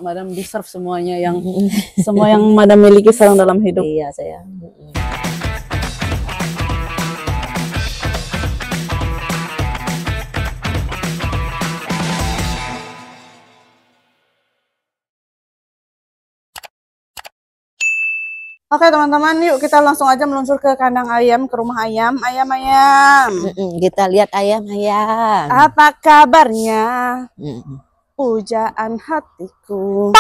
Madam deserve semuanya yang semua yang Madam miliki sekarang dalam hidup. Iya sayang. Oke teman-teman, yuk kita langsung aja meluncur ke kandang ayam, ke rumah ayam. Ayam. Kita lihat ayam. Apa kabarnya? Pujaan hatiku.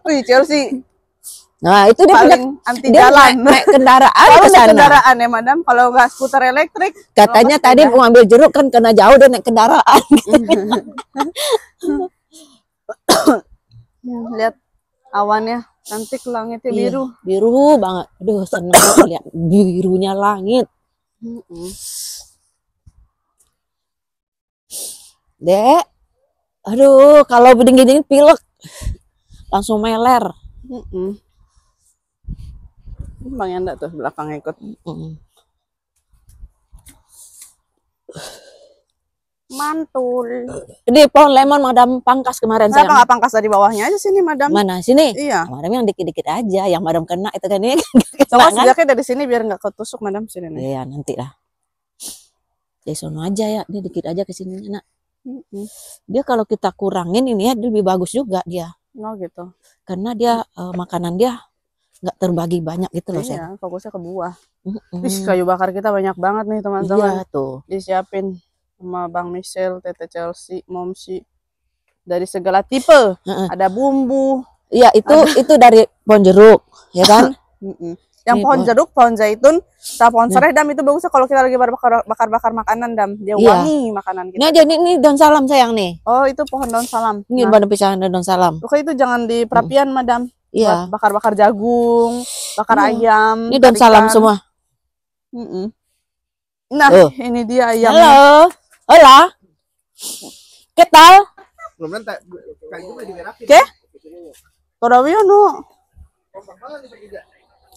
Wih, Chelsea. Nah, itu dia paling anti dia jalan. naik kendaraan Kalau ke naik sana. kendaraan ya, Madam. Kalau nggak skuter elektrik. Katanya tadi mau ambil jeruk kan kena jauh dan naik kendaraan. Lihat awannya, cantik, langitnya biru. Biru banget. Aduh, seneng banget lihat birunya langit. Dek, aduh, kalau dingin-dingin pilek, langsung meler. Bang Yanda tuh belakang ikut. Mantul. Ini pohon lemon Madam pangkas kemarin. Kenapa nggak pangkas dari bawahnya aja sini, Madam? Mana sini? Iya. Madam yang dikit-dikit aja, yang Madam kena itu kan ini. Coba sejaknya dari sini biar nggak ketusuk, Madam, sini nih. Iya, nanti lah. Dari sono aja ya, ini dikit aja ke sini, Nak. Dia kalau kita kurangin ini ya, dia lebih bagus juga dia. Oh gitu. Karena dia makanan dia nggak terbagi banyak gitu loh. Iya, fokusnya ke buah. Kayu bakar kita banyak banget nih teman-teman. Iya tuh. Disiapin sama Bang Michelle, Tete Chelsea, Momsi. Dari segala tipe. Ada bumbu. Iya, itu dari pohon jeruk, ya kan? Yang pohon jeruk, pohon zaitun, pohon serai, Dam, itu bagusnya kalau kita lagi bakar-bakar makanan, Dam. Dia wangi makanan kita. Ini aja ini daun salam sayang nih. Oh, itu pohon daun salam. Ini badan pisahan daun salam. Oke, itu jangan di perapian, Madam. Iya. Bakar-bakar jagung, bakar ayam. Ini daun salam semua. Nah, ini dia ayam. Halo. Hola. ¿Qué tal? ¿Qué? Todavía no.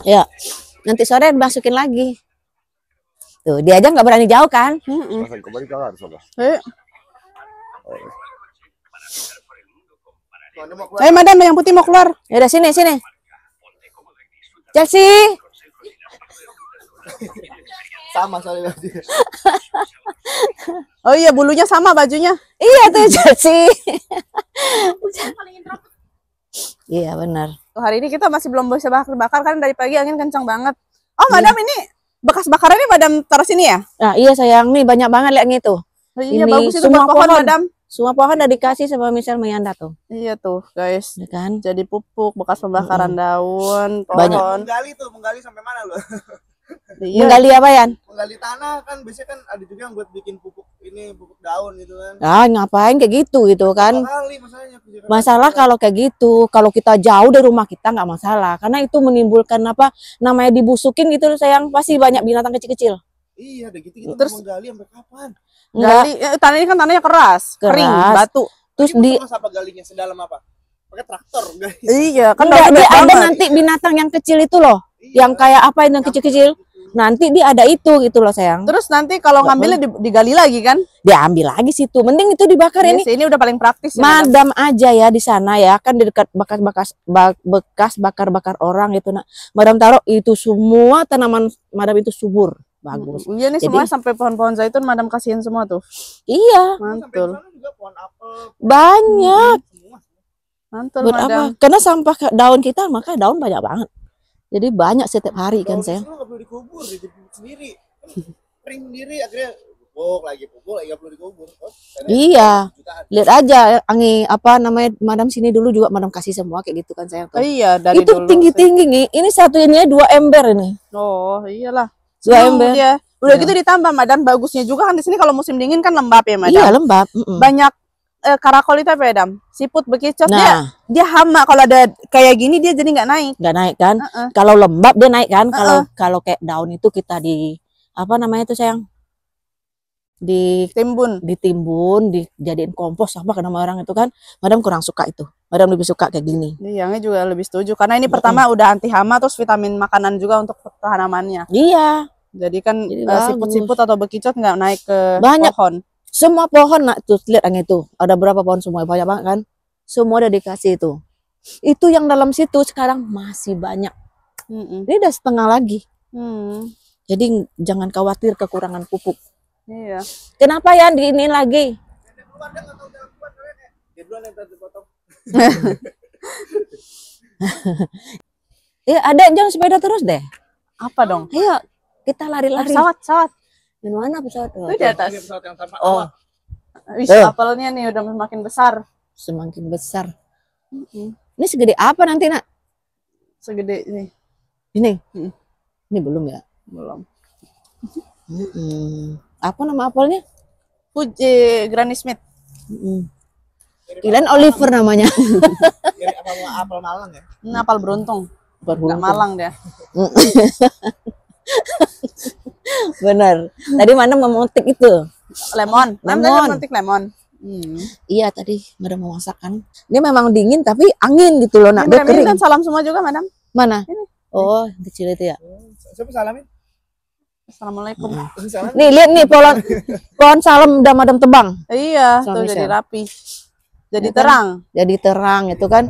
Ya, nanti sore masukin lagi. Tuh, dia aja nggak berani jauh kan? Madam, yang putih mau keluar. Ya udah sini. Chelsea. Sama soalnya. Oh iya, bulunya sama bajunya. Iya tuh Chelsea. Iya benar. Hari ini kita masih belum bisa bakar kan, dari pagi angin kencang banget. Oh, Madam, ini bekas bakarannya Madam taruh sini ya? Nah, iya sayang, nih banyak banget lihat gitu. Oh, iya, ini bagus itu semua pohon, Madam. Semua pohon udah dikasih sama Michelle Mayanda tuh. Iya tuh, guys. Ya kan? Jadi pupuk bekas pembakaran daun, pohon. Banyak. Menggali sampai mana loh? Iya. Menggali apa Yan? Menggali tanah kan biasanya kan ada juga yang buat bikin pupuk daun gitu kan. Ah, ngapain kayak gitu kan? Masalahnya, masalah kalau kayak gitu, kalau kita jauh dari rumah kita nggak masalah, karena itu menimbulkan apa namanya dibusukin gitu sayang, pasti banyak binatang kecil-kecil. Iya, udah gitu kita terus menggali sampai kapan? Gali, tanah ini kan tanahnya keras, kering, batu. Terus apa galinya sedalam apa? Pakai traktor, guys. Iya, kan dia ada nanti binatang yang kecil itu loh, yang kayak apa yang kecil-kecil. Nanti dia ada itu gitu loh sayang. Terus nanti kalau ngambilnya digali lagi kan? Diambil lagi situ. Mending itu dibakar ini. Ini udah paling praktis ya. Madam aja ya di sana ya, kan di dekat bekas bakar-bakar orang itu nak. Madam taruh itu semua tanaman Madam itu subur, bagus. Iya nih, semua sampai pohon-pohon zaitun Madam kasihin semua tuh. Iya. Mantul. Juga pohon apel. Banyak. Mantul, buat Madam. apa? Karena sampah daun kita, maka daun banyak banget. Jadi banyak setiap hari kan saya. Nggak perlu dikubur, dipupuk sendiri. Kering sendiri, akhirnya pupuk lagi nggak perlu dikubur. Iya. Lihat aja apa namanya Madam sini dulu juga Madam kasih semua kayak gitu kan sayang. Iya, dari itu dulu. Tinggi-tinggi nih. Ini satunya 2 ember ini. Oh, iyalah. 2 ember. Ya. Udah gitu ditambah Madam, bagusnya juga kan di sini kalau musim dingin kan lembab ya, Madam. Iya, lembab. Banyak karakol itu apa ya, Dam? Siput, bekicot. Dia hama, kalau ada kayak gini dia jadi nggak naik. Nggak naik kan? Kalau lembab dia naik kan? Kalau kayak daun itu kita di apa namanya itu sayang? Ditimbun, dijadiin kompos apa ke nama orang itu kan? Madam kurang suka itu. Madam lebih suka kayak gini. Iya, juga lebih setuju karena ini pertama udah anti hama, terus vitamin makanan juga untuk tanamannya. Iya. Jadi kan siput-siput atau bekicot nggak naik ke pohon. Semua pohon nak tuh lihat yang itu. Ada berapa pohon semua banyak banget kan? Semua udah dikasih itu. Itu yang dalam situ sekarang masih banyak. Ini udah setengah lagi. Jadi jangan khawatir kekurangan pupuk. Iya. Kenapa ya diinin lagi? Ya ada jangan sepeda terus deh. Apa dong? Ayo kita lari-lari. Pesawat. Di mana pesawat? Itu di atas. Oh, Wih, Tuh. apelnya nih udah semakin besar. semakin besar. Ini segede apa nanti nak? Segede ini. Ini? Mm. Ini belum ya? Belum. Apa nama apelnya? Fuji Granny Smith. Kirain Oliver namanya. Mirip apel Malang ya. Ini apel beruntung. Nggak Beruntung. Malang dia. Bener. Tadi mana memetik itu? Lemon. Lemon. Memetik lemon. Iya tadi madam mau masak kan. Ini memang dingin tapi angin gitu loh nak. Ini Dia Madam kering. dan salam semua juga, Madam. Mana? Ini. Oh kecil itu ya. Siapa salamin? Assalamualaikum. Salam. Nih lihat nih pohon salem udah madam tebang. Iya, Sama tuh jadi Michelle. rapi. Jadi Ya kan? terang. Jadi terang itu kan.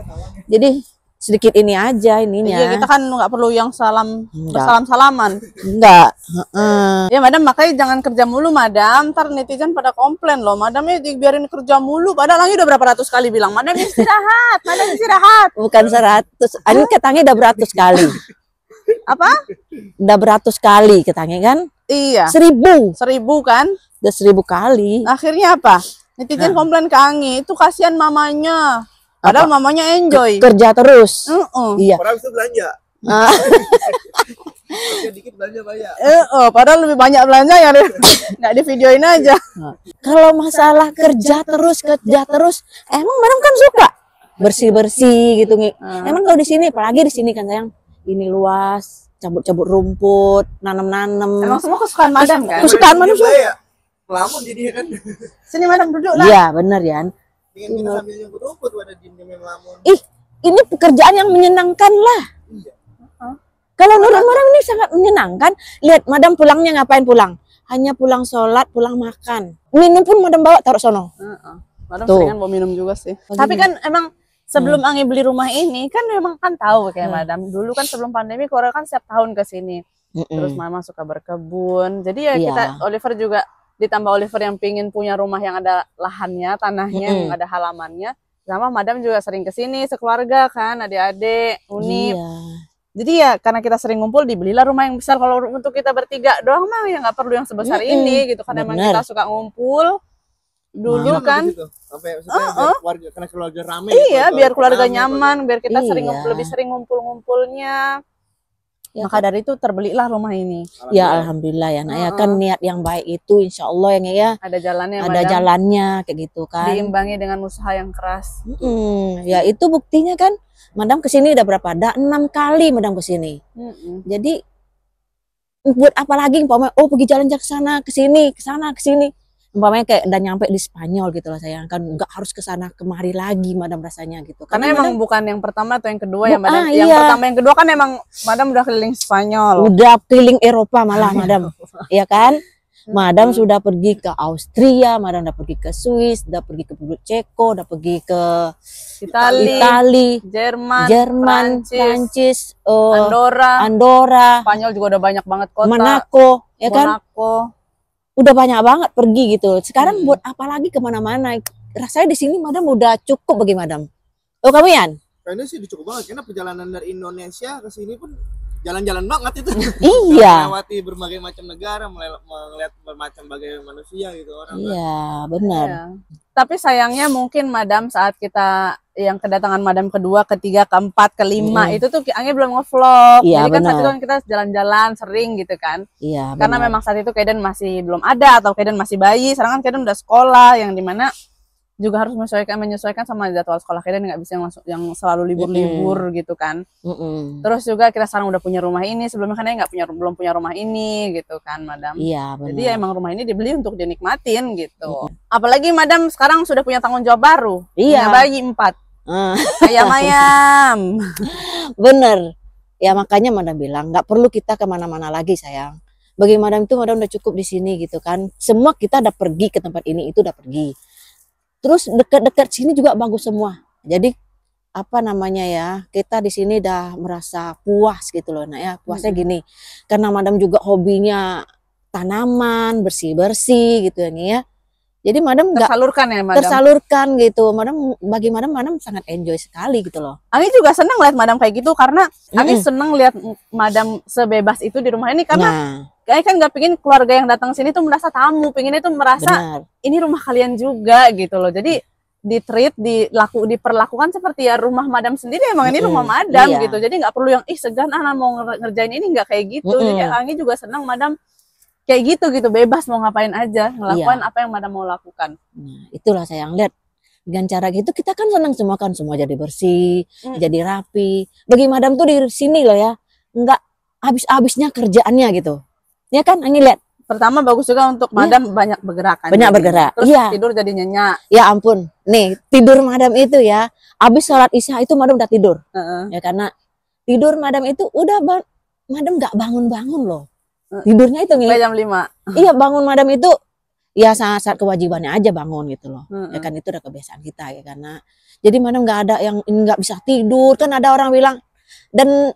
Jadi sedikit ini aja ininya. Iya, kita kan nggak perlu yang salam Enggak. bersalam-salaman. Enggak. Heeh. Ya, Madam, makanya jangan kerja mulu, Madam. Ntar netizen pada komplain loh. Madam ya dibiarin kerja mulu. Padahal Anggi udah berapa ratus kali bilang, Madam istirahat, Madam istirahat. Bukan 100. Ini ketangnya udah beratus kali. Apa? Udah beratus kali ketangnya kan? Iya. 1000. 1000 kan? Udah 1000 kali. Akhirnya apa? Netizen komplain ke Anggi, itu kasihan mamanya. Padahal mamanya enjoy. Kerja terus. Iya. Orang itu belanja. Ah, Kerja dikit belanja banyak. Padahal lebih banyak belanja ya nggak di videoin aja. Kalau masalah kerja terus, emang madam kan suka bersih-bersih gitu nih. Emang kalau di sini, apalagi di sini kan sayang, ini luas, cabut-cabut rumput, nanam-nanam. Emang semua kesukaan Madam kan? Kesukaan manusia. Ya. Melamun jadinya kan. Sini Madam duduk lah. Iya, bener Yan. Ingin kita sambil nyebut-nyebut pada diem-diem melamun. Ih, ini pekerjaan yang menyenangkan lah. Kalau menurut madam ini sangat menyenangkan. Lihat madam pulangnya ngapain pulang? Hanya pulang sholat, pulang makan. Minum pun madam bawa taruh sono. Madam Tuh. seringan bawa minum juga sih. Tapi kan emang sebelum Anggi beli rumah ini kan memang kan tahu kayak Madam. Dulu kan sebelum pandemi Korea kan setiap tahun ke sini. Terus Mama suka berkebun. Jadi ya Iya. kita Oliver juga ditambah Oliver yang pingin punya rumah yang ada lahannya, tanahnya, yang ada halamannya. Sama Madam juga sering ke sini sekeluarga kan, adik-adik, Unip. Iya. Jadi ya karena kita sering ngumpul dibelilah rumah yang besar. Kalau untuk kita bertiga doang mah ya nggak perlu yang sebesar ini gitu kan. Emang Bener. kita suka ngumpul dulu Enak kan. gitu. Sampai biar keluarga, karena keluarga rame. Iya, biar keluarga rame, nyaman, biar kita sering Iya. lebih sering ngumpul-ngumpulnya. Ya, Maka dari itu terbelilah rumah ini. Ya alhamdulillah ya nak ya kan niat yang baik itu insya Allah yang ya Ada jalannya, ada Madam. jalannya kayak gitu kan. Diimbangi dengan usaha yang keras. Ya itu buktinya kan madam kesini udah berapa? Ada 6 kali madam kesini. Jadi buat apa lagi umpamanya pergi jalan ke sana ke sini umpamanya kayak udah nyampe di Spanyol gitu loh sayang kan nggak harus ke sana kemari lagi madam rasanya gitu Karena emang madam bukan yang pertama atau yang kedua ya, Madam. Iya. Yang pertama yang kedua kan emang Madam udah keliling Spanyol. udah keliling Eropa malah madam ya kan madam sudah pergi ke Austria, madam udah pergi ke Swiss, udah pergi ke Republik Ceko, udah pergi ke Itali, Jerman, Prancis, Andorra, Spanyol juga udah banyak banget kota. Monaco ya kan Monaco. udah banyak banget pergi gitu. Sekarang buat apa lagi kemana-mana? Rasanya di sini madam udah cukup bagi madam. Oh kamu Yan? Kayaknya sih udah cukup banget. Karena perjalanan dari Indonesia ke sini pun jalan-jalan banget itu. Iya. Melewati berbagai macam negara, melihat bermacam manusia gitu orang. Iya benar. Ya. Tapi sayangnya mungkin Madam saat kita yang kedatangan Madam kedua, ketiga, keempat, kelima itu tuh Anggi belum nge-vlog. Iya, Jadi kan saat benar. itu kan kita jalan-jalan sering gitu kan. Iya. Karena benar. memang saat itu Kaiden masih belum ada atau Kaiden masih bayi. Sekarang kan Kaiden udah sekolah yang dimana juga harus menyesuaikan sama jadwal sekolah Kaiden, nggak bisa yang selalu libur-libur gitu kan. Terus juga kita sekarang udah punya rumah ini, sebelumnya kan nggak belum punya rumah ini gitu kan, Madam. Iya benar. Jadi ya emang rumah ini dibeli untuk dinikmatin gitu. Apalagi Madam sekarang sudah punya tanggung jawab baru. Iya. Punya bayi 4. Ayam-ayam. Bener. Ya makanya madam bilang nggak perlu kita kemana-mana lagi sayang. Bagi madam itu madam udah cukup di sini gitu kan. Semua kita udah pergi ke tempat ini, itu udah pergi. Terus dekat-dekat sini juga bagus semua. Jadi apa namanya ya, kita di sini udah merasa puas gitu loh. Nah ya puasnya gini, karena madam juga hobinya tanaman, bersih-bersih gitu ya. Jadi madam nggak tersalurkan ya madam. Tersalurkan gitu. Madam bagi madam sangat enjoy sekali gitu loh. Anggi juga senang lihat madam kayak gitu karena Anggi senang lihat madam sebebas itu di rumah ini karena kayak kan nggak pingin keluarga yang datang sini tuh merasa tamu, pinginnya tuh merasa ini rumah kalian juga gitu loh. Jadi diperlakukan seperti ya rumah madam sendiri, emang ini rumah madam gitu. Jadi nggak perlu yang segan mau ngerjain ini, nggak kayak gitu. Jadi Anggi juga senang madam kayak gitu bebas mau ngapain aja, ngelakuin apa yang madam mau lakukan. Nah, itulah saya lihat dengan cara gitu kita kan senang semua kan, semua jadi bersih, jadi rapi. Bagi madam tuh di sini loh ya, nggak habis-habisnya kerjaannya gitu. Ya kan, Anggi lihat. Pertama bagus juga untuk madam banyak bergerak kan. Banyak bergerak. Terus tidur jadi nyenyak. Ya ampun. Nih, tidur madam itu ya, habis sholat Isya itu madam udah tidur. Ya karena tidur madam itu udah madam nggak bangun-bangun loh. Tidurnya itu nih. Jam 5. Iya, bangun madam itu ya saat kewajibannya aja bangun gitu loh. Ya kan itu udah kebiasaan kita ya karena jadi madam nggak ada yang nggak bisa tidur. Kan ada orang bilang dan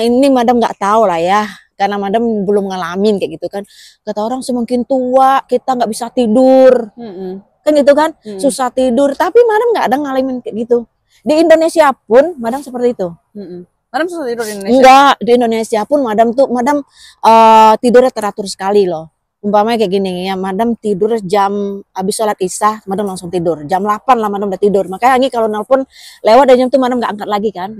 ini madam nggak tahu lah ya. Karena madam belum ngalamin kayak gitu kan. Kata orang semakin tua kita nggak bisa tidur. Kan gitu kan. Susah tidur. Tapi madam nggak ada ngalamin kayak gitu. Di Indonesia pun madam seperti itu. Madam susah tidur di Indonesia? Enggak. Di Indonesia pun madam tidurnya teratur sekali loh. Umpamanya kayak gini ya, madam tidur jam habis sholat Isya, madam langsung tidur. Jam 8 lah madam udah tidur. Makanya Anggi kalau nelpon lewat dari jam itu madam nggak angkat lagi kan.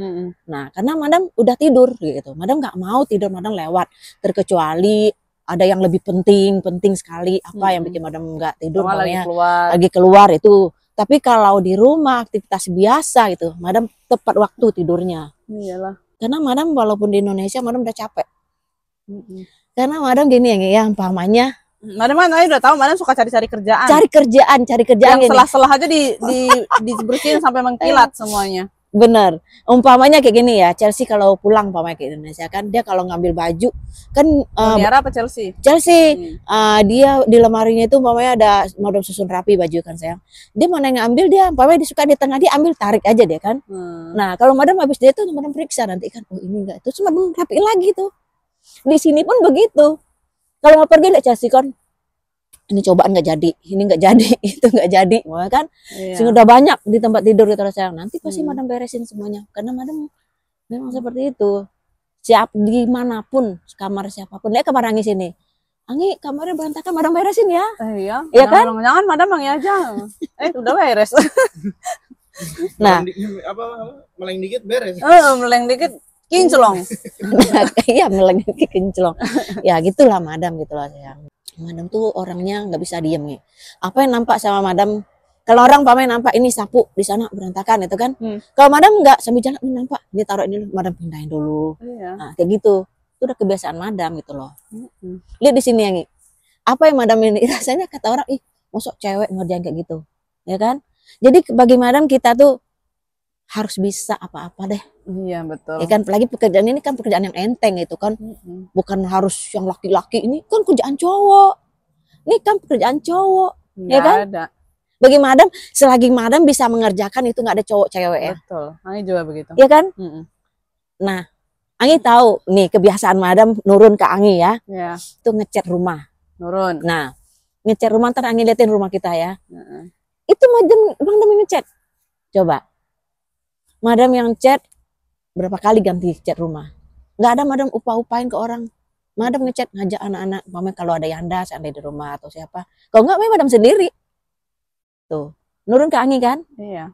Nah karena madam udah tidur gitu. Madam nggak mau tidur madam lewat. Terkecuali ada yang lebih penting sekali. Apa yang bikin madam nggak tidur. Lagi keluar itu. Tapi kalau di rumah aktivitas biasa gitu, madam tepat waktu tidurnya. Iyalah. Karena madam walaupun di Indonesia madam udah capek. Karena madam gini ya pamannya. Madam kan udah tahu madam suka cari kerjaan. Cari kerjaan yang selah-selah aja dibersihin sampai mengkilat semuanya. Bener. Umpamanya kayak gini ya, Chelsea kalau pulang umpamanya ke Indonesia kan dia kalau ngambil baju kan Mutiara apa Chelsea? Dia di lemarinya itu umpamanya ada madam susun rapi baju kan sayang. Dia mana yang ngambil dia umpamanya disuka di tengah dia ambil tarik aja dia kan. Nah, kalau madam habis dia tuh madam periksa nanti kan ini enggak itu madam rapi lagi tuh. Di sini pun begitu. Kalau mau pergi lihat Chelsea kan ini cobaan nggak jadi, ini nggak jadi, itu nggak jadi, kan? Sehingga udah banyak di tempat tidur gitu sayang. Nanti pasti madam beresin semuanya, karena madam memang seperti itu. Siap dimanapun kamar siapapun, kamar Anggi sini, Anggi kamarnya berantakan, madam beresin ya. Iya. Iya kan? Jangan madam Anggi aja. Udah beres. Nah, meleng dikit beres. Meleng dikit kinclong. Iya meleng dikit kinclong. Ya gitulah madam gitulah sayang. Madam tuh orangnya nggak bisa diem nih. Apa yang nampak sama madam? Kalau orang pamer nampak ini sapu di sana berantakan itu kan. Kalau madam nggak sambil jalan ini nampak, ini taruh ini madam pindahin dulu. Nah kayak gitu. Itu udah kebiasaan madam gitu loh. Lihat di sini Anggi. Apa yang madam ini rasanya kata orang, mosok cewek ngerjain kayak gitu, ya kan? Jadi bagi madam kita tuh harus bisa apa-apa deh. Iya betul. Ya kan, apalagi pekerjaan ini kan pekerjaan yang enteng itu kan, bukan harus yang laki-laki, ini kan kerjaan cowok. Ini kan pekerjaan cowok, ya kan? Ada. Bagi madam, selagi madam bisa mengerjakan itu nggak ada cowok cewek ya. Betul. Anggi juga begitu. Ya kan? Nah, Anggi tahu nih kebiasaan madam nurun ke Anggi ya. Iya. Itu ngecat rumah. Nurun. Nah, ngecat rumah ntar Anggi liatin rumah kita ya. Itu madam yang ngecat. Coba. Madam yang cat berapa kali ganti cat rumah? Nggak ada madam upah-upahin ke orang. Madam ngecat ngajak anak-anak, mama kalau ada Yanda seandainya di rumah atau siapa. Kalau nggak, madam sendiri. Tuh, nurun ke Anggi kan? Iya.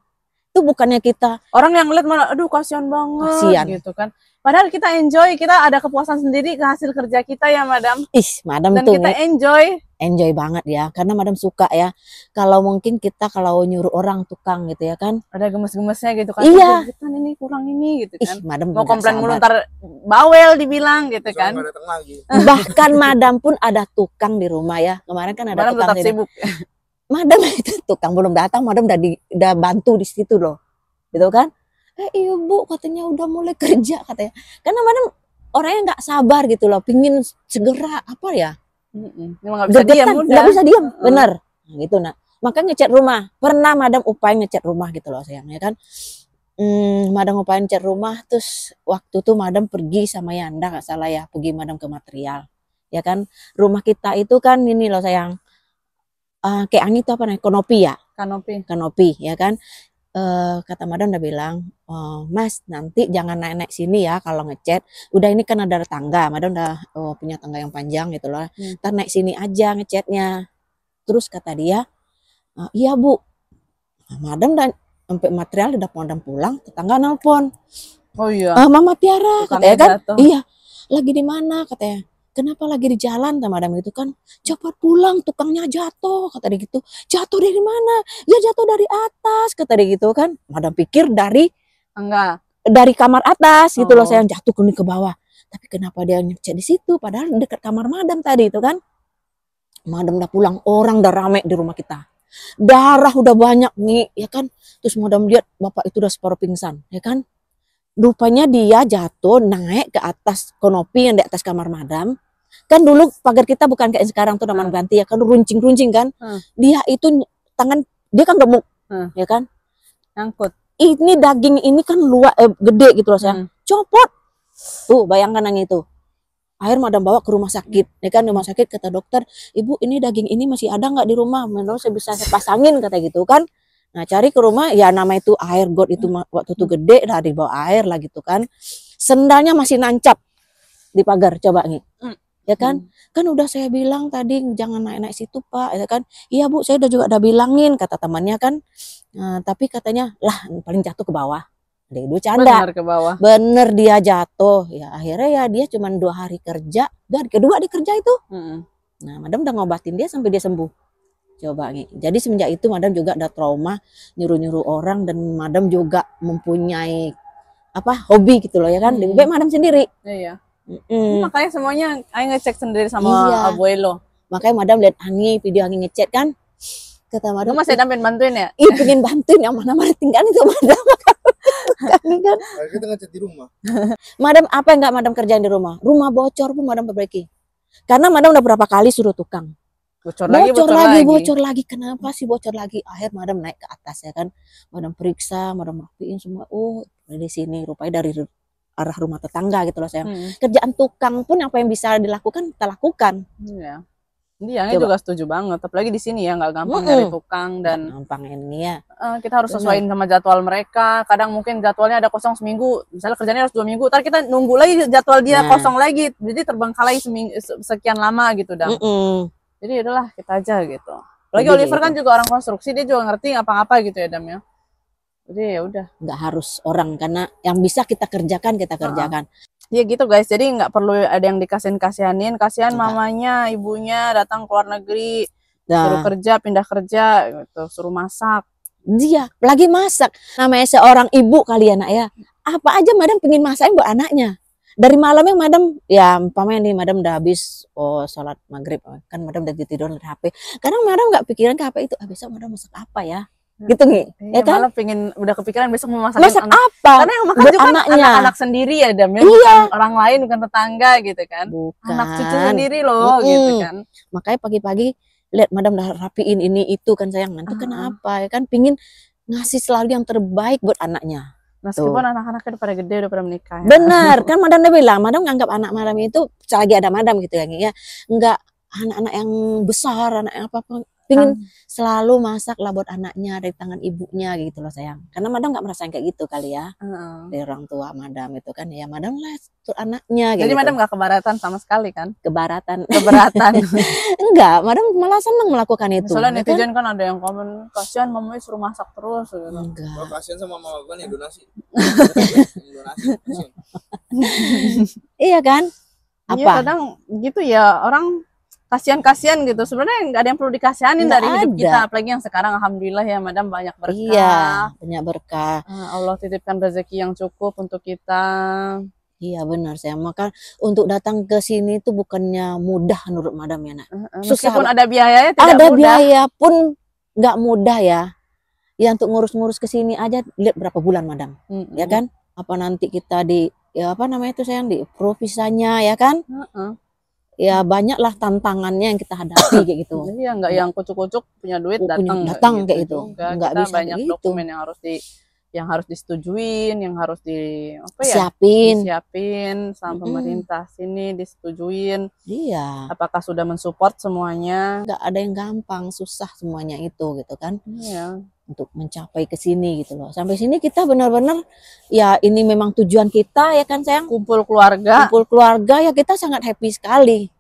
Itu bukannya kita orang yang ngeliat malah, aduh kasihan banget, kasihan gitu kan. Padahal kita enjoy, kita ada kepuasan sendiri ke hasil kerja kita ya madam. Madam dan tuh kita enjoy banget ya, karena madam suka ya. Kalau mungkin kita kalau nyuruh orang tukang gitu ya kan, ada gemes-gemesnya gitu kan. Iya. Kan ini kurang ini gitu kan. Madam mau komplain mulu ntar bawel dibilang gitu kan. Bahkan madam pun ada tukang di rumah ya. Kemarin kan ada madam tukang tetap sibuk. Madam itu tukang belum datang, madam udah bantu di situ loh, gitu kan? Ibu katanya udah mulai kerja katanya, karena madam orangnya nggak sabar gitu loh, pingin segera apa ya, nggak bisa diam, nggak bisa diam, bener. Nah, gitu nak, makanya ngecat rumah, pernah madam upayain ngecat rumah gitu loh sayang, ya kan. Madam upayain ngecat rumah, terus waktu tuh madam pergi sama Yanda nggak salah ya, pergi madam ke material, ya kan. Rumah kita itu kan ini loh sayang, kayak angin itu apa namanya, kanopi ya kan. Kata madam udah bilang, Mas nanti jangan naik-naik sini ya kalau ngecat, udah ini kan ada tangga, madam udah punya tangga yang panjang gitu loh, ntar naik sini aja ngecatnya. Terus kata dia, iya Bu. Nah, madam dan sampai material udah madam pulang, tetangga nelpon, oh iya, Mama Tiara katanya kan, jatuh. iya lagi di mana katanya. Kenapa lagi di jalan, sama madam itu kan, cepat pulang tukangnya jatuh kata dia gitu. Jatuh dari mana? Ya jatuh dari atas kata dia gitu kan. Madam pikir dari kamar atas gitu loh, saya jatuh ke bawah. Tapi kenapa dia ngecat di situ padahal dekat kamar madam tadi itu kan. Madam udah pulang, orang udah rame di rumah kita, darah udah banyak nih ya kan. Terus madam lihat bapak itu udah separuh pingsan ya kan. Rupanya dia jatuh naik ke atas kanopi yang di atas kamar madam. Kan dulu pagar kita bukan kayak sekarang tuh namanya ganti ya kan, runcing-runcing kan. Dia itu tangan dia kan gemuk ya kan, nyangkut. Ini daging ini kan luas gede gitu loh sayang, copot tuh, bayangkan yang itu. Akhir madam bawa ke rumah sakit ya kan. Rumah sakit kata dokter, Ibu ini daging ini masih ada nggak di rumah, menurut saya bisa saya pasangin kata gitu kan. Nah cari ke rumah, ya nama itu air got itu waktu itu gede lah, dibawa air lah gitu kan. Sendalnya masih nancap di pagar, coba nih ya kan. Kan udah saya bilang tadi jangan naik-naik situ Pak ya kan. Iya Bu, saya udah bilangin kata temannya kan. Tapi katanya lah paling jatuh ke bawah. Dia canda, bener ke bawah, bener dia jatuh ya. Akhirnya ya dia cuma 2 hari kerja, dan kedua dia kerja itu. Nah madam udah ngobatin dia sampai dia sembuh, coba nih. Jadi semenjak itu madam juga ada trauma nyuruh-nyuruh orang, dan madam juga mempunyai apa hobi gitu loh ya kan. Lebih baik madam sendiri. Iya. Makanya semuanya Aing ngecek sendiri sama abuelo. Makanya madam lihat Ani video Ani ngecek kan, kata madam, lu masih pengen bantuin ya? Ih pengen bantuin, yang mana tinggal itu madam. Kan kita ngecat di rumah. Madam apa yang nggak madam kerjain di rumah? Rumah bocor pun madam perbaiki. Karena madam udah berapa kali suruh tukang. Bocor lagi. Kenapa sih bocor lagi? Akhir madam naik ke atas ya kan. Madam periksa, madam rapiin semua. Oh di sini rupanya dari arah rumah tetangga gitu loh sayang. Kerjaan tukang pun apa yang bisa dilakukan kita lakukan. Iya. Dia juga setuju banget, apalagi di sini ya nggak gampang nyari tukang, dan gampang ini ya. Kita harus sesuaiin sama jadwal mereka. Kadang mungkin jadwalnya ada kosong seminggu, misalnya kerjanya harus 2 minggu, ntar kita nunggu lagi jadwal dia kosong lagi, jadi terbengkalai sekian lama gitu dah. Jadi itulah kita aja gitu. Apalagi Oliver kan juga orang konstruksi, dia juga ngerti apa-apa gitu ya Dam ya. Jadi ya udah, nggak harus orang, karena yang bisa kita kerjakan kita kerjakan. Ya gitu guys, jadi nggak perlu ada yang kasihan mamanya, ibunya datang ke luar negeri, suruh kerja, pindah kerja gitu, suruh masak. Dia lagi masak, namanya seorang ibu kali ya nak ya, apa aja madam pengen masakin buat anaknya. Dari malamnya madam, ya umpamanya nih madam udah habis sholat maghrib kan, madam udah tidur di HP. Kadang madam nggak pikiran ke HP itu, besok madam masak apa ya, gitu nih ya kan. Pengen udah kepikiran besok mau masak apa, karena yang makan juga kan anak-anak sendiri ya Dam, bukan orang lain, bukan tetangga gitu kan, anak cucu sendiri loh gitu kan. Makanya pagi-pagi lihat madam udah rapiin ini itu kan sayang, nanti kenapa ya kan, pingin ngasih selalu yang terbaik buat anaknya. Meskipun anak-anaknya udah pada gede, udah pada menikah ya. Benar kan, madam udah bilang, madam nganggap anak madam itu selagi ada madam gitu ya, enggak anak-anak yang besar, anak yang apa-apa, pingin selalu masak lah buat anaknya dari tangan ibunya gitu loh sayang. Karena madam nggak merasakan kayak gitu kali ya, dari orang tua madam itu kan, ya madam lah untuk anaknya. Jadi gitu. Madam nggak keberatan sama sekali kan? Keberatan. Enggak, madam malah seneng melakukan itu. Soalnya netizen kan ada yang komen, kasihan mamanya suruh masak terus gitu. Enggak. Kasihan sama mama gue nih, donasi. Iya kan? Apa? Iya, kadang gitu ya, orang kasihan gitu. Sebenarnya nggak ada yang perlu dikasihanin dari hidup kita, apalagi yang sekarang alhamdulillah ya Madam banyak berkah. Iya, banyak berkah. Allah titipkan rezeki yang cukup untuk kita. Iya benar, saya maka untuk datang ke sini itu bukannya mudah menurut Madam ya nak. Meskipun ada biayanya tidak ada mudah. Biaya pun nggak mudah ya. Ya untuk ngurus-ngurus ke sini aja lihat berapa bulan Madam, ya kan? Apa nanti kita ya apa namanya itu sayang, di visanya ya kan. Ya banyaklah tantangannya yang kita hadapi kayak gitu. Iya, nggak yang kucuk-kucuk punya duit datang kayak gitu. Nggak bisa banyak gitu. dokumen yang harus disetujuin, yang harus disiapin sama pemerintah sini, disetujuin. Iya. Apakah sudah mensupport semuanya? Nggak ada yang gampang, susah semuanya itu gitu kan. Iya. Untuk mencapai ke sini gitu loh. Sampai sini kita benar-benar ya ini memang tujuan kita ya kan sayang. Kumpul keluarga ya kita sangat happy sekali.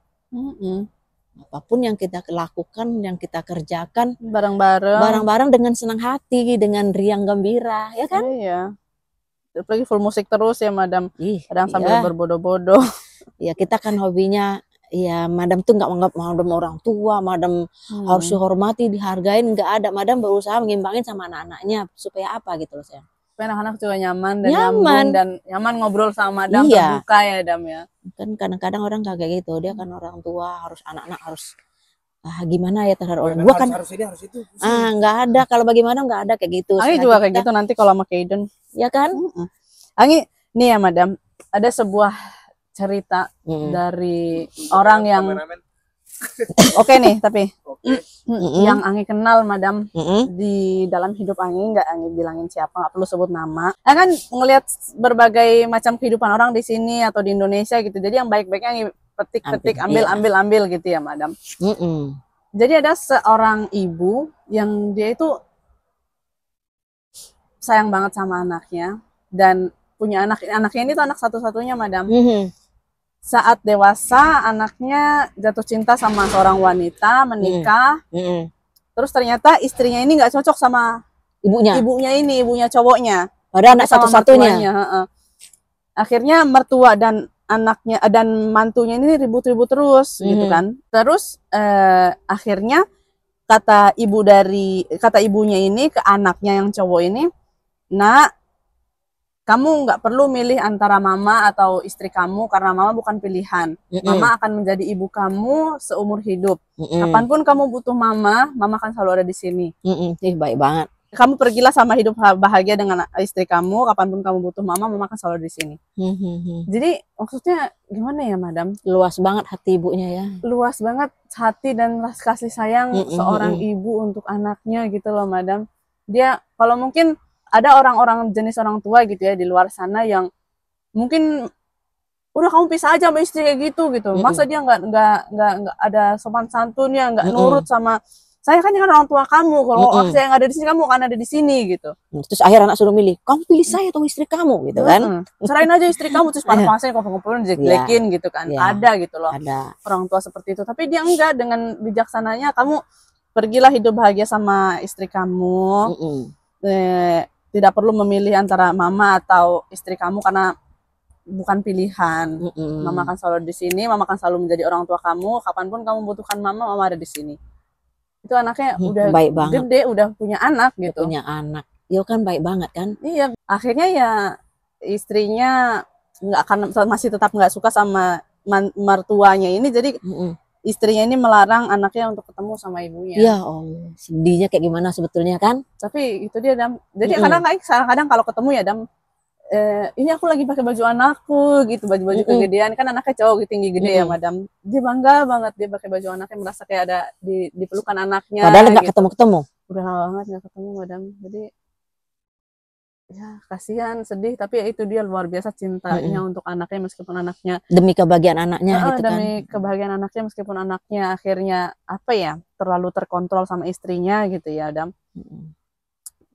Apapun yang kita lakukan, yang kita kerjakan bareng-bareng dengan senang hati, dengan riang gembira, ya kan? Iya. Apalagi full musik terus ya, Madam. Kadang sambil berbodoh-bodoh. Ya kita kan hobinya, ya Madam tuh nggak menganggap Madam orang tua, Madam harus dihormati, dihargain, nggak ada. Madam berusaha mengimbangin sama anak-anaknya supaya apa gitu loh sayang. Supaya anak-anak juga nyaman dan nyambung dan nyaman ngobrol sama Madam, terbuka ya Dam ya. Kan kadang-kadang orang kayak gitu, dia kan orang tua, harus anak-anak harus gimana ya terhadap orang. Gua kan harus ini harus itu. Nggak ada, kalau bagaimana nggak ada kayak gitu. Anggi juga kayak gitu nanti kalau sama Kaiden. Ya kan? Anggi, nih ya Madam, ada sebuah cerita dari orang yang oke nih, tapi yang Anggi kenal Madam di dalam hidup Anggi, nggak Anggi bilangin siapa, nggak perlu sebut nama. Kan ngelihat berbagai macam kehidupan orang di sini atau di Indonesia gitu. Jadi yang baik-baiknya Anggi petik-petik, ambil gitu ya Madam. Jadi ada seorang ibu yang dia itu sayang banget sama anaknya dan punya anaknya ini tuh anak satu-satunya Madam. Saat dewasa anaknya jatuh cinta sama seorang wanita, menikah, terus ternyata istrinya ini nggak cocok sama ibunya cowoknya, padahal anak satu-satunya. Akhirnya mertua dan anaknya dan mantunya ini ribut-ribut terus gitu kan. Terus akhirnya kata ibunya ini ke anaknya yang cowok ini, "Nak, kamu nggak perlu milih antara mama atau istri kamu karena mama bukan pilihan. Mama akan menjadi ibu kamu seumur hidup. Kapanpun kamu butuh mama akan selalu ada di sini." Baik banget. Kamu pergilah sama hidup bahagia dengan istri kamu. Kapanpun kamu butuh mama akan selalu di sini. Jadi maksudnya gimana ya Madam? Luas banget hati ibunya ya. Luas banget hati dan kasih sayang seorang ibu untuk anaknya gitu loh Madam. Dia kalau mungkin ada orang-orang jenis orang tua gitu ya di luar sana yang mungkin udah kamu pisah aja sama istri kayak gitu. Masa dia nggak ada sopan santunnya, nggak nurut sama saya kan orang tua kamu. Kalau saya yang ada di sini kamu akan ada di sini gitu. Terus akhir anak suruh milih, kamu pilih saya atau istri kamu gitu kan? Serain aja istri kamu, terus panas-panasnya kumpul-kumpulin dijelekin gitu kan. Ada gitu loh. Ada orang tua seperti itu. Tapi dia enggak, dengan bijaksananya kamu pergilah hidup bahagia sama istri kamu. Tidak perlu memilih antara mama atau istri kamu karena bukan pilihan. Mama akan selalu di sini, mama akan selalu menjadi orang tua kamu. Kapanpun kamu butuhkan mama ada di sini. Itu anaknya udah baik banget. Gede, udah punya anak gitu. Punya anak, ya kan baik banget kan? Iya. Akhirnya ya istrinya masih tetap nggak suka sama mertuanya ini. Jadi istrinya ini melarang anaknya untuk ketemu sama ibunya. Ya Allah, sedihnya kayak gimana sebetulnya kan? Tapi itu dia Dam. Jadi kadang kalau ketemu ya Dam, ini aku lagi pakai baju anakku gitu, baju kegedean kan, anaknya cowok tinggi gede ya Madam. Dia bangga banget dia pakai baju anaknya, merasa kayak ada di pelukan anaknya. Padahal nggak ketemu. Udah lama banget nggak ketemu Madam. Jadi ya kasihan, sedih, tapi ya itu dia luar biasa cintanya untuk anaknya meskipun anaknya demi kebahagiaan anaknya gitu kan. Demi kebahagiaan anaknya meskipun anaknya akhirnya terlalu terkontrol sama istrinya gitu ya Dam.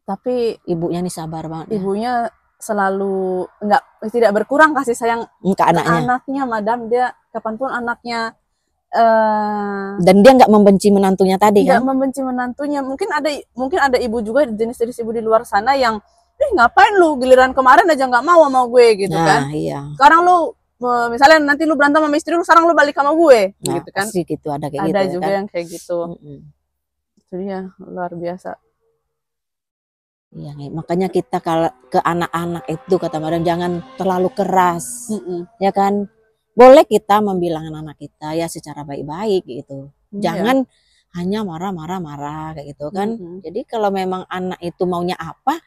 Tapi ibunya nih sabar banget. Ibunya selalu tidak berkurang kasih sayang ke anaknya Madam. Dia kapanpun anaknya dan dia nggak membenci menantunya tadi kan? Nggak membenci menantunya. Mungkin ada ibu juga, jenis-jenis ibu di luar sana yang ngapain lu, giliran kemarin aja nggak mau sama gue gitu kan. Iya. Sekarang lu misalnya nanti lu berantem sama istri lu, sekarang lu balik sama gue gitu kan. Pasti gitu, ada kayak gitu. Ada juga kan? yang kayak gitu. Jadi ya luar biasa. Iya, makanya kita kalau ke anak-anak itu kata Madam jangan terlalu keras. Ya kan? Boleh kita membilangkan anak kita ya secara baik-baik gitu. Jangan hanya marah kayak gitu kan. Jadi kalau memang anak itu maunya apa,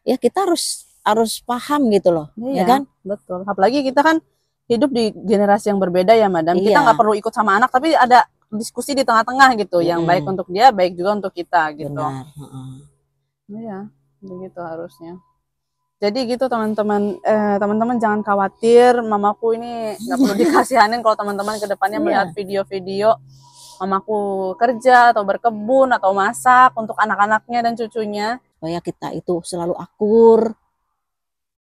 ya kita harus harus paham gitu loh, ya Iya, kan? betul. Apalagi kita kan hidup di generasi yang berbeda ya, Madam. Kita Iya. nggak perlu ikut sama anak, tapi ada diskusi di tengah-tengah gitu, yang baik untuk dia, baik juga untuk kita gitu. Benar. Iya, begitu harusnya. Jadi gitu teman-teman, teman-teman jangan khawatir, mamaku ini nggak perlu dikasihanin kalau teman-teman kedepannya melihat video-video mamaku kerja atau berkebun atau masak untuk anak-anaknya dan cucunya. Supaya kita itu selalu akur,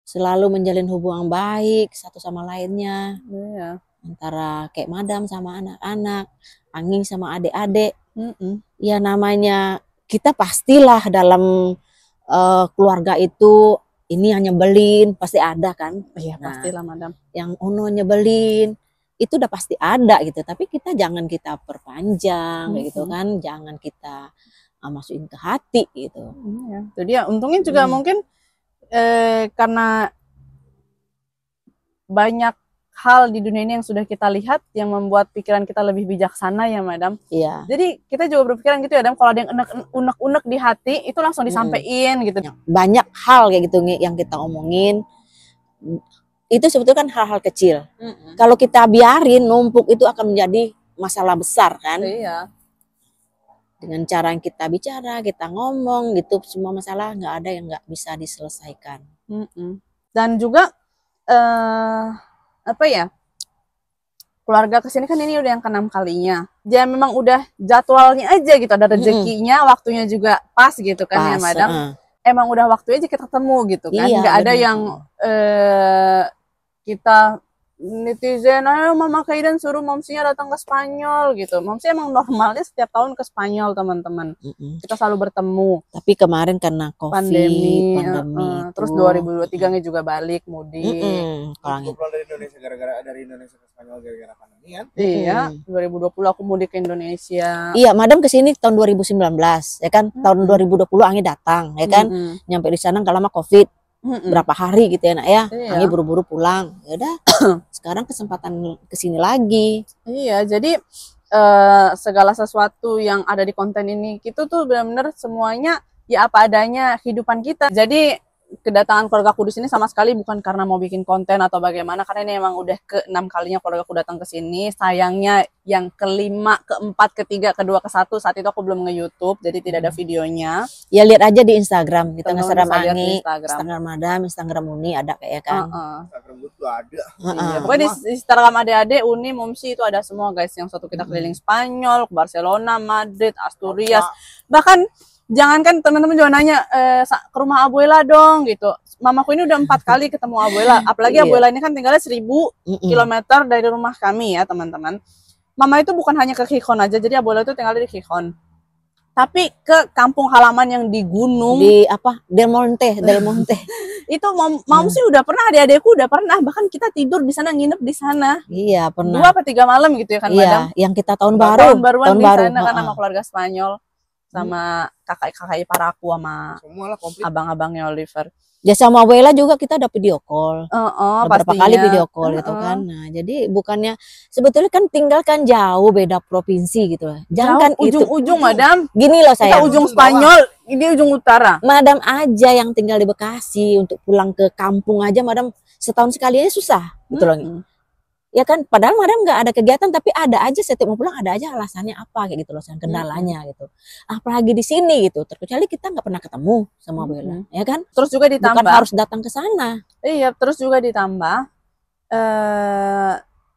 selalu menjalin hubungan baik satu sama lainnya. Iya. Antara kayak madam sama anak-anak, Anging sama adik-adik. Ya namanya kita pastilah dalam keluarga itu ini yang nyebelin pasti ada kan. Iya, pastilah madam. Yang ono nyebelin itu udah pasti ada gitu, tapi kita jangan kita perpanjang gitu kan, jangan kita masukin ke hati gitu. Iya. Jadi ya untungnya juga mungkin karena banyak hal di dunia ini yang sudah kita lihat yang membuat pikiran kita lebih bijaksana ya madam. Iya. Jadi kita juga berpikiran gitu ya madam, kalau ada yang unek-unek di hati itu langsung disampaikan gitu. Banyak hal kayak gitu yang kita omongin itu sebetulnya kan hal-hal kecil. Kalau kita biarin numpuk itu akan menjadi masalah besar kan. Iya. Dengan cara yang kita bicara, kita ngomong gitu, semua masalah nggak ada yang nggak bisa diselesaikan. Dan juga apa ya, keluarga kesini kan ini udah yang ke-6 kalinya. Dia memang udah jadwalnya aja gitu, ada rezekinya, waktunya juga pas gitu kan ya madam. Emang udah waktunya aja kita ketemu gitu kan. Iya, nggak ada yang kita netizen, ayo Mama Kaidan suruh momsinya datang ke Spanyol gitu. Momsi emang normalnya setiap tahun ke Spanyol teman-teman. Kita selalu bertemu. Tapi kemarin karena pandemi terus 2023-nya juga balik mudik. Pulang dari Indonesia dari Indonesia ke Spanyol gara-gara pandemi kan? Iya, 2020 aku mudik ke Indonesia. Iya, madam kesini tahun 2019 ya kan. Tahun 2020 Anggi datang ya kan. Nyampe di sana nggak lama Covid. Berapa hari gitu ya nak ya. Anggi buru-buru pulang. Ya udah. Sekarang kesempatan kesini lagi. Iya, jadi segala sesuatu yang ada di konten ini itu tuh benar-benar semuanya ya apa adanya kehidupan kita. Jadi kedatangan keluargaku di sini sama sekali bukan karena mau bikin konten atau bagaimana, karena ini emang udah ke-6 kalinya keluargaku datang ke sini. Sayangnya yang ke-5, ke-4, ke-3, ke-2, ke-1 saat itu aku belum nge-YouTube, jadi tidak ada videonya. Ya lihat aja di Instagram, kita Instagram Anggi, Instagram madam, Instagram Uni ada kayak kan. Instagram gue tuh ada. Iya, pokoknya di Instagram adik-adik, Uni, Momsi itu ada semua guys. Yang satu kita keliling Spanyol, ke Barcelona, Madrid, Asturias, bahkan jangankan teman-teman juga nanya ke rumah Abuela dong gitu. Mamaku ini udah 4 kali ketemu Abuela. Apalagi Abuela ini kan tinggalnya 1000 kilometer dari rumah kami ya teman-teman. Mama itu bukan hanya ke Gijón aja, jadi Abuela itu tinggal di Gijón. Tapi ke kampung halaman yang di gunung. Di apa? Del Monte. Itu Mom sih udah pernah, adik-adikku udah pernah. Bahkan kita tidur di sana, nginep di sana. Iya2 pernah. apa 3 malam gitu ya kan madam. Yang kita tahun baru. Tahun baru di sana kan sama keluarga Spanyol. Sama kakak-kakak ipar aku sama abang-abangnya Oliver. Ya sama Abuela juga kita ada video call. Beberapa kali video call gitu kan. Nah, jadi bukannya sebetulnya kan tinggalkan jauh beda provinsi gitu lah. Jangan kan ujung-ujung madam. Gini loh saya. Kita ujung Spanyol, ini ujung utara. Madam aja yang tinggal di Bekasi untuk pulang ke kampung aja madam setahun sekali aja susah gitu loh. Ya kan, padahal madam nggak ada kegiatan, tapi ada aja setiap mau pulang ada aja alasannya apa kayak gitu loh, kendalanya gitu. Apalagi di sini gitu, terkecuali kita nggak pernah ketemu sama Abuela, ya kan? Terus juga ditambah bukan harus datang ke sana. Iya, terus juga ditambah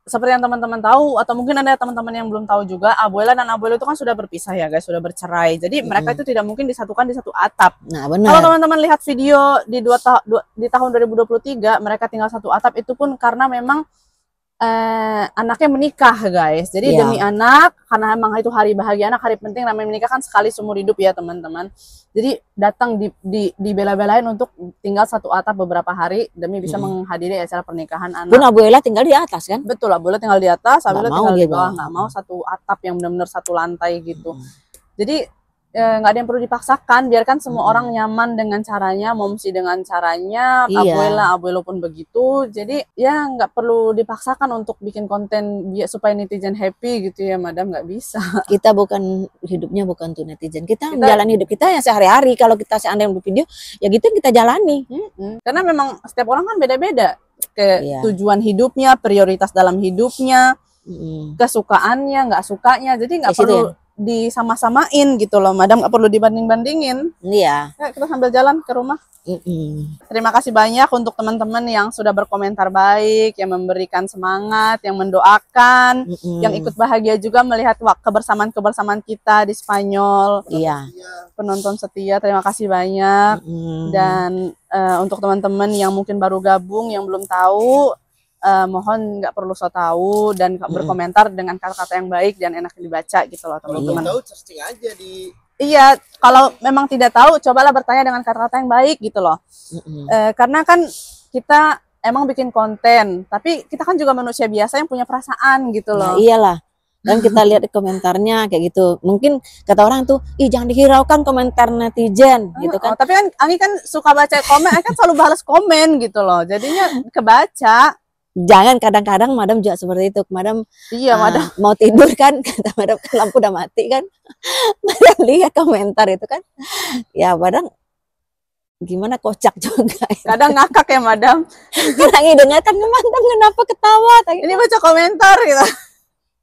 seperti yang teman-teman tahu atau mungkin ada teman-teman yang belum tahu juga, Abuela dan Abuelo itu kan sudah berpisah ya guys, sudah bercerai. Jadi mereka itu tidak mungkin disatukan di satu atap. Nah, benar. Kalau teman-teman lihat video di tahun 2023 mereka tinggal satu atap, itu pun karena memang anaknya menikah guys. Jadi demi anak, karena emang itu hari bahagia anak, hari penting, namanya menikah kan sekali seumur hidup ya teman-teman. Jadi datang dibela-belain untuk tinggal satu atap beberapa hari demi bisa menghadiri acara pernikahan anak. Pun Abuela tinggal di atas kan? Betul, Abuela tinggal di atas, Abuela tinggal di bawah, nggak mau satu atap yang benar-benar satu lantai gitu. Jadi nggak ada yang perlu dipaksakan, biarkan semua orang nyaman dengan caranya, momsi dengan caranya, abuelo pun begitu. Jadi ya nggak perlu dipaksakan untuk bikin konten supaya netizen happy gitu ya madam, nggak bisa. Kita hidupnya bukan tuh netizen, kita menjalani hidup kita yang sehari-hari. Kalau kita seandainya video ya gitu kita jalani. Karena memang setiap orang kan beda-beda tujuan hidupnya, prioritas dalam hidupnya, kesukaannya, nggak sukanya, jadi nggak perlu disama-samain gitu loh madam, nggak perlu dibanding-bandingin. Iya. Ya, kita sambil jalan ke rumah. Terima kasih banyak untuk teman-teman yang sudah berkomentar baik, yang memberikan semangat, yang mendoakan, yang ikut bahagia juga melihat kebersamaan kita di Spanyol. Iya. Penonton setia, terima kasih banyak. Dan untuk teman-teman yang mungkin baru gabung, yang belum tahu, mohon nggak perlu so tahu dan berkomentar dengan kata-kata yang baik dan enak dibaca gitu loh teman-teman. Kalau tahu searching aja di. Iya, kalau memang tidak tahu cobalah bertanya dengan kata-kata yang baik gitu loh. Karena kan kita emang bikin konten, tapi kita kan juga manusia biasa yang punya perasaan gitu loh. Nah, iyalah. Dan kita lihat di komentarnya kayak gitu. Mungkin kata orang tuh, ih jangan dihiraukan komentar netizen gitu kan. Tapi kan Anggi kan suka baca komen, Anggi kan selalu balas komen gitu loh. Jadinya kebaca. Jangan, kadang-kadang madam juga seperti itu. Madam madam mau tidur kan, kata madam kan lampu udah mati kan. Madam lihat komentar itu kan. Ya madam gimana, kocak juga. Kadang ngakak ya madam. Kadang dengarkan madam kenapa ketawa. Ini baca komentar gitu.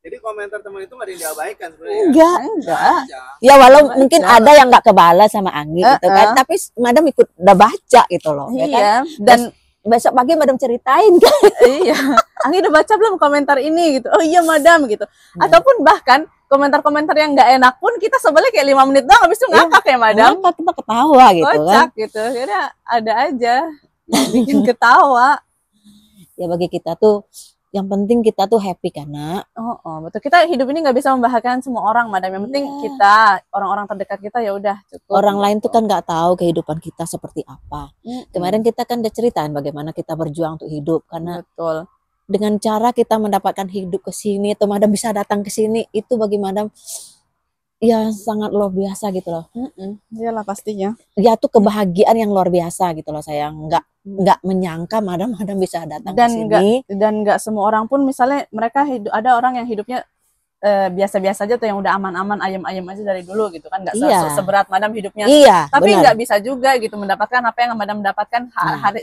Jadi komentar teman itu nggak ada yang diabaikan sebenarnya. Enggak. Ya walau mungkin ada yang nggak kebalas sama Anggi gitu kan. Tapi madam ikut udah baca gitu loh. Iya. Ya kan? Dan besok pagi madam ceritain kan. Iya. Anggi udah baca belum komentar ini gitu. Oh iya madam gitu. Ataupun bahkan komentar-komentar yang nggak enak pun kita sebenarnya kayak 5 menit doang habis itu ngakak ya madam. Ngakak, kita ketawa gitu. Kocak kan. Gitu. Kira ada aja yang bikin ketawa. Ya bagi kita tuh yang penting kita tuh happy karena betul, kita hidup ini nggak bisa membahagiakan semua orang madam, yang penting kita, orang-orang terdekat kita ya udah cukup. Orang lain tuh kan nggak tahu kehidupan kita seperti apa. Kemarin kita kan udah ceritain bagaimana kita berjuang untuk hidup, karena betul, dengan cara kita mendapatkan hidup ke sini atau madam bisa datang ke sini, itu bagi madam ya sangat luar biasa gitu loh. Iyalah pastinya. Ya tuh kebahagiaan yang luar biasa gitu loh, saya nggak menyangka madam bisa datang ke sini. Dan nggak semua orang pun, misalnya mereka ada orang yang hidupnya biasa-biasa aja tuh, yang udah aman-aman ayem-ayem aja dari dulu gitu kan, nggak seberat madam hidupnya. Iya, tapi nggak bisa juga gitu mendapatkan apa yang madam dapatkan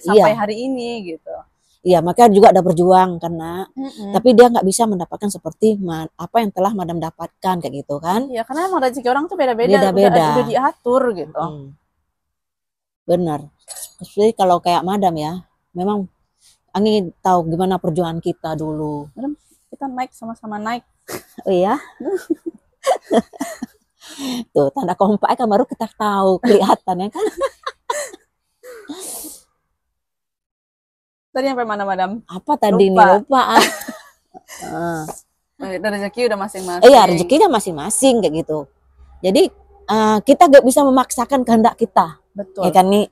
sampai hari ini gitu. Iya, makanya juga ada berjuang karena tapi dia nggak bisa mendapatkan seperti apa yang telah madam dapatkan kayak gitu kan. Iya, karena emang rezeki orang tuh beda-beda. Udah diatur gitu. Benar. Jadi kalau kayak madam ya, memang Anggi tahu gimana perjuangan kita dulu. Madam, kita naik sama-sama naik. Oh iya. Tuh tanda kompak kan baru kita tahu kelihatannya kan. Tadi sampai mana madam? Apa tadi? Lupa. Rezeki udah masing-masing. Iya, rezekinya masing-masing kayak gitu. Jadi kita gak bisa memaksakan kehendak kita. Betul. Ya kan nih,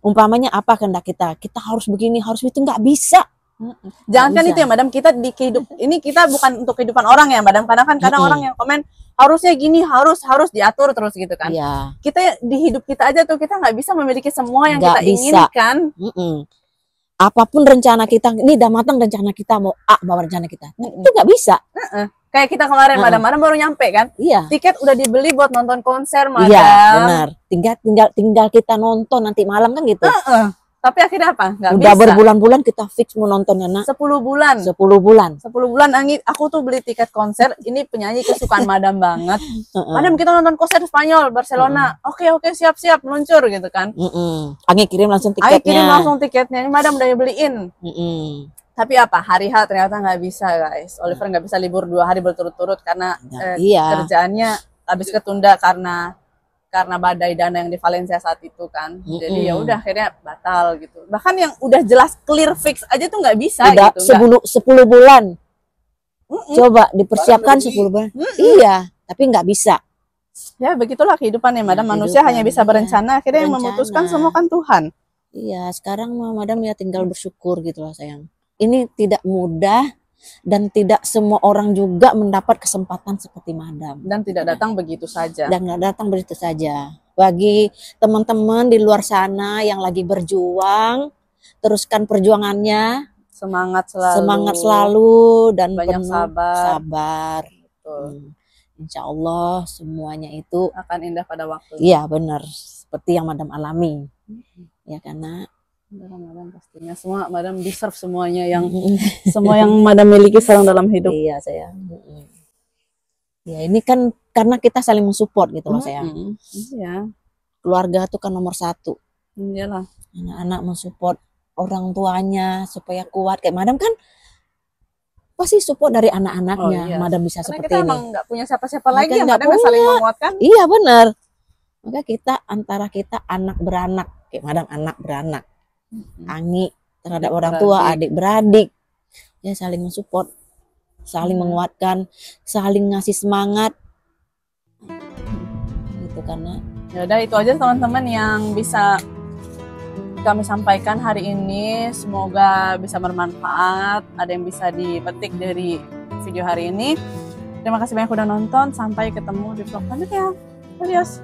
umpamanya apa kehendak kita? Kita harus begini, harus itu, nggak bisa. Jangan kan itu ya madam, kita di kehidupan ini, kita bukan untuk kehidupan orang ya madam. Kadang orang yang komen harusnya gini, harus diatur terus gitu kan. Iya. Kita di hidup kita aja tuh, kita nggak bisa memiliki semua yang kita inginkan. Apapun rencana kita, ini udah matang rencana kita, mau A bawa rencana kita, itu nggak bisa. Kayak kita kemarin madam baru nyampe kan, tiket udah dibeli buat nonton konser madam. Iya benar, tinggal kita nonton nanti malam kan gitu. Tapi akhirnya apa? Nggak udah bisa. Berbulan-bulan kita fix mau nonton anak. 10 bulan. 10 bulan Anggi, aku tuh beli tiket konser, ini penyanyi kesukaan madam banget. Madam, kita nonton konser Spanyol, Barcelona. Oke, siap meluncur gitu kan. Anggi kirim langsung tiketnya. Ini madam udah beliin. Tapi apa? Hari H ternyata nggak bisa guys. Oliver nggak bisa libur 2 hari berturut-turut karena kerjaannya habis ketunda karena badai dana yang di Valencia saat itu kan. Jadi ya udah akhirnya batal gitu. Bahkan yang udah jelas clear fix aja tuh nggak bisa udah gitu. 10 bulan. Coba dipersiapkan 10 bulan. Iya, tapi nggak bisa. Ya begitulah kehidupan ya madam. Manusia hanya bisa berencana, akhirnya yang memutuskan semua kan Tuhan. Iya, sekarang madam ya tinggal bersyukur gitu lah sayang. Ini tidak mudah dan tidak semua orang juga mendapat kesempatan seperti Madam. Dan tidak datang begitu saja. Dan nggak datang begitu saja. Bagi teman-teman di luar sana yang lagi berjuang, teruskan perjuangannya. Semangat selalu. Semangat selalu dan banyak penuh sabar. Insya Allah semuanya itu akan indah pada waktu. Iya benar, seperti yang Madam alami. Ya karena Madam pastinya semua Madam deserve semuanya yang semua yang Madam miliki sekarang dalam hidup. Iya saya. Ya ini kan karena kita saling mensupport gitu loh sayang. Iya. Keluarga itu kan nomor 1. Iyalah. Anak-anak mensupport orang tuanya supaya kuat. Kayak Madam kan pasti support dari anak-anaknya. Madam bisa karena seperti kita ini. Emang nggak punya siapa-siapa lagi yang Madam saling menguatkan. Iya benar. Maka kita antara kita anak beranak, kayak Madam anak beranak. Angi terhadap orang tua, adik-beradik, ya saling mensupport, saling menguatkan, saling ngasih semangat, gitu karena. Ya udah itu aja teman-teman yang bisa kami sampaikan hari ini. Semoga bisa bermanfaat, ada yang bisa dipetik dari video hari ini. Terima kasih banyak udah nonton, sampai ketemu di vlog selanjutnya. Adios.